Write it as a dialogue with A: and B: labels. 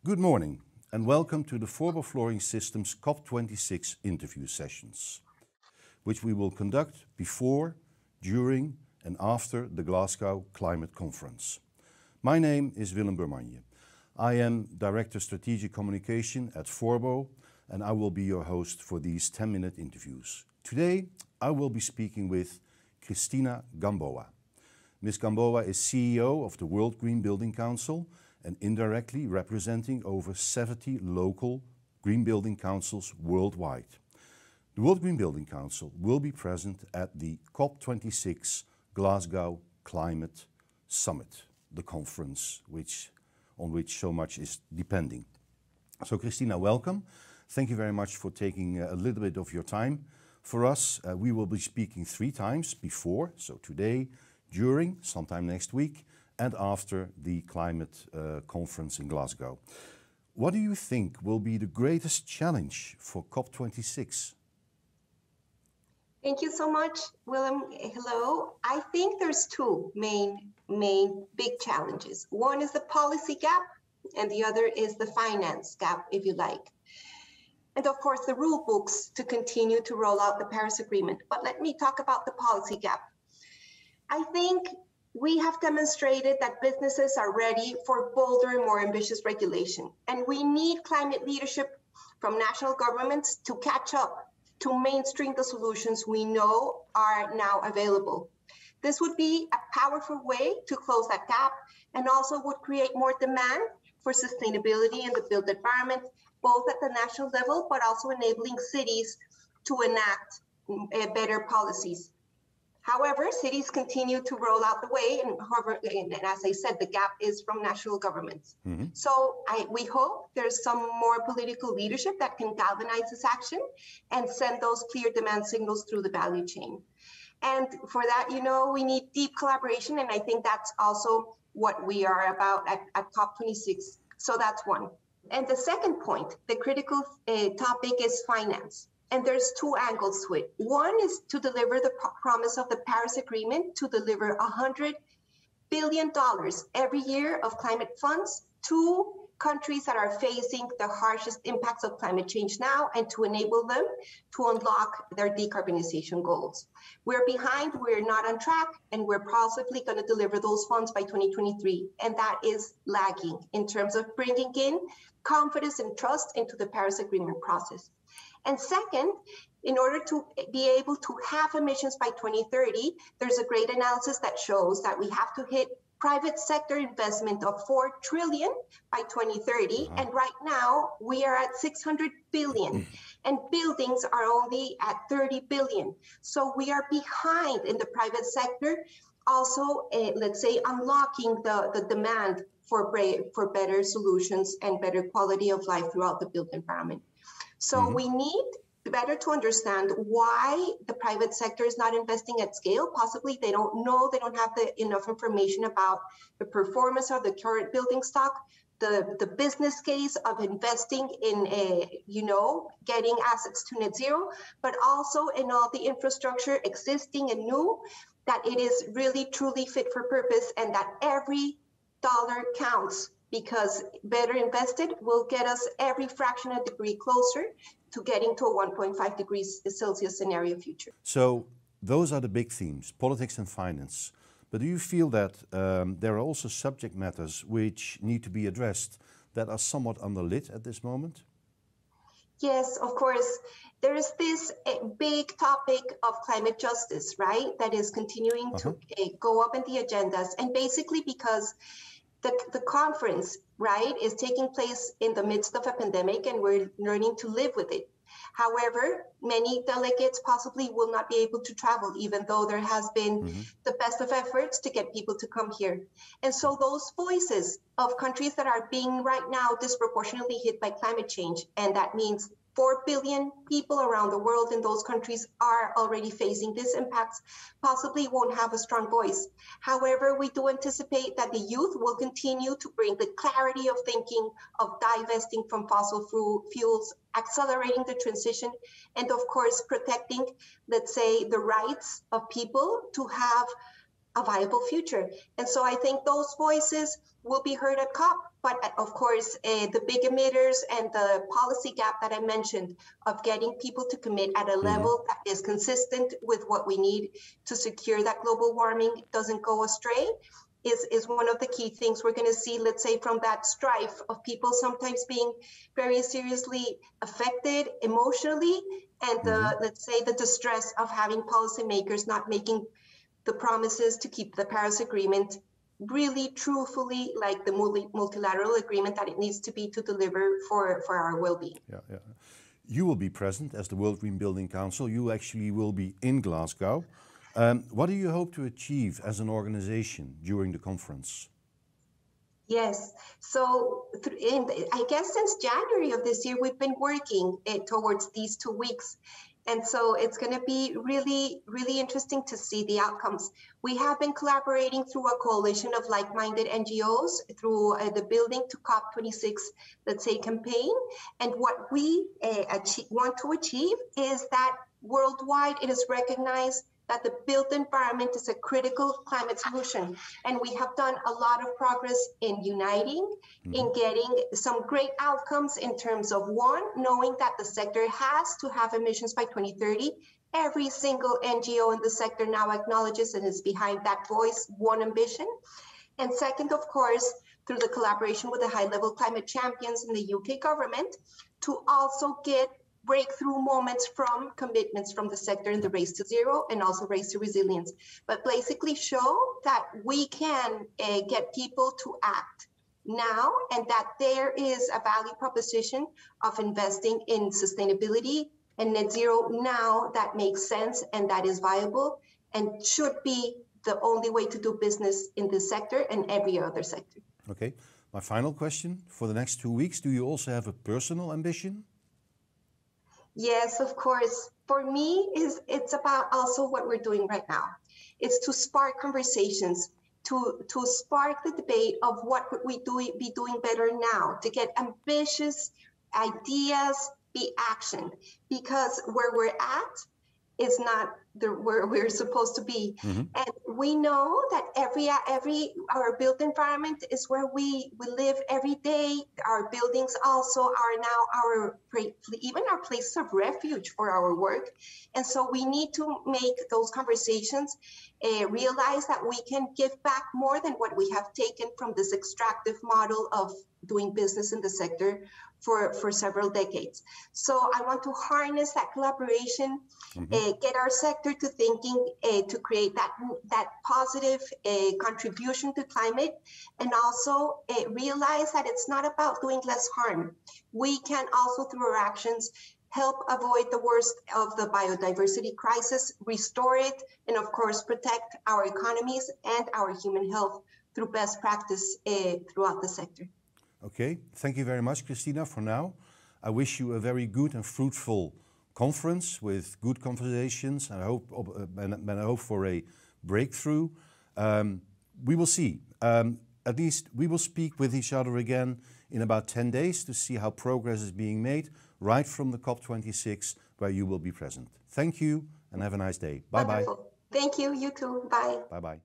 A: Good morning and welcome to the Forbo Flooring Systems COP26 interview sessions, which we will conduct before, during and after the Glasgow Climate Conference. My name is Willem Burmanje. I am Director Strategic Communication at Forbo and I will be your host for these 10-minute interviews. Today I will be speaking with Cristina Gamboa. Ms. Gamboa is CEO of the World Green Building Council and indirectly representing over 70 local green building councils worldwide. The World Green Building Council will be present at the COP26 Glasgow Climate Summit, the conference on which so much is depending. So Cristina, welcome. Thank you very much for taking a little bit of your time for us. We will be speaking 3 times before, so today, during, sometime next week, and after the climate conference in Glasgow. What do you think will be the greatest challenge for COP26?
B: Thank you so much, Willem. Hello. I think there's 2 main big challenges. One is the policy gap, and the other is the finance gap, if you like. And of course, the rule books to continue to roll out the Paris Agreement. But let me talk about the policy gap. I think we have demonstrated that businesses are ready for bolder and more ambitious regulation. And we need climate leadership from national governments to catch up, to mainstream the solutions we know are now available. This would be a powerful way to close that gap and also would create more demand for sustainability in the built environment, both at the national level, but also enabling cities to enact better policies. However, cities continue to roll out the way, and as I said, the gap is from national governments. Mm-hmm. So we hope there's some more political leadership that can galvanize this action and send those clear demand signals through the value chain. And for that, we need deep collaboration, and I think that's also what we are about at COP26. So that's one. And the second point, the critical topic is finance. And there's 2 angles to it. One is to deliver the promise of the Paris Agreement to deliver $100 billion every year of climate funds to countries that are facing the harshest impacts of climate change now and to enable them to unlock their decarbonization goals. We're behind, we're not on track, and we're possibly going to deliver those funds by 2023. And that is lagging in terms of bringing in confidence and trust into the Paris Agreement process. And second, in order to be able to have emissions by 2030, there's a great analysis that shows that we have to hit private sector investment of $4 trillion by 2030. And right now we are at 600 billion and buildings are only at 30 billion. So we are behind in the private sector, also, let's say, unlocking the demand for better solutions and better quality of life throughout the built environment. So we need better to understand why the private sector is not investing at scale. Possibly they don't know, they don't have enough information about the performance of the current building stock, the business case of investing in getting assets to net zero, but also in all the infrastructure existing and new, that it is really truly fit for purpose and that every dollar counts, because better invested will get us every fraction of a degree closer to getting to a 1.5 degrees Celsius scenario future.
A: So those are the big themes, politics and finance. But do you feel that there are also subject matters which need to be addressed that are somewhat underlit at this moment?
B: Yes, of course. There is this big topic of climate justice, right? That is continuing to go up in the agendas. And basically because the conference, right, is taking place in the midst of a pandemic and we're learning to live with it. However, many delegates possibly will not be able to travel, even though there has been the best of efforts to get people to come here. And so those voices of countries that are being right now disproportionately hit by climate change, and that means 4 billion people around the world in those countries are already facing these impacts, possibly won't have a strong voice. However, we do anticipate that the youth will continue to bring the clarity of thinking of divesting from fossil fuels, accelerating the transition, and of course, protecting, let's say, the rights of people to have a viable future. And so I think those voices will be heard at COP. But of course, the big emitters and the policy gap that I mentioned of getting people to commit at a level that is consistent with what we need to secure that global warming doesn't go astray is one of the key things we're going to see, let's say, from that strife of people sometimes being very seriously affected emotionally, and let's say the distress of having policymakers not making the promises to keep the Paris Agreement really truthfully like the multilateral agreement that it needs to be to deliver for our well-being.
A: Yeah. You will be present as the World Green Building Council. You actually will be in Glasgow. What do you hope to achieve as an organization during the conference?
B: Yes, so I guess since January of this year, we've been working towards these 2 weeks. And so it's going to be really, really interesting to see the outcomes. We have been collaborating through a coalition of like-minded NGOs through the Building to COP26, let's say, campaign. And what we want to achieve is that worldwide it is recognized that the built environment is a critical climate solution. And we have done a lot of progress in uniting, in getting some great outcomes in terms of, one, knowing that the sector has to have emissions by 2030. Every single NGO in the sector now acknowledges and is behind that voice, one ambition. And second, of course, through the collaboration with the high-level climate champions in the UK government, to also get breakthrough moments from commitments from the sector in the race to zero and also race to resilience, but basically show that we can get people to act now, and that there is a value proposition of investing in sustainability and net zero now that makes sense and that is viable and should be the only way to do business in this sector and every other sector.
A: Okay, my final question for the next 2 weeks, do you also have a personal ambition?
B: Yes, of course. For me, it's about also what we're doing right now. It's to spark conversations, to spark the debate of what would we be doing better now, to get ambitious ideas, be action, because where we're at is not where we're supposed to be. And we know that our built environment is where we live every day. Our buildings also are now even our places of refuge for our work. And so we need to make those conversations realize that we can give back more than what we have taken from this extractive model of doing business in the sector for several decades. So I want to harness that collaboration, get our sector to thinking to create that positive contribution to climate, and also realize that it's not about doing less harm. We can also, through our actions, help avoid the worst of the biodiversity crisis, restore it, and of course, protect our economies and our human health through best practice throughout the sector.
A: Okay, thank you very much, Cristina, for now. I wish you a very good and fruitful conference with good conversations, and I hope for a breakthrough. We will see. At least we will speak with each other again in about 10 days to see how progress is being made right from the COP26, where you will be present. Thank you and have a nice day. Bye-bye.
B: Thank you, you too. Bye.
A: Bye-bye.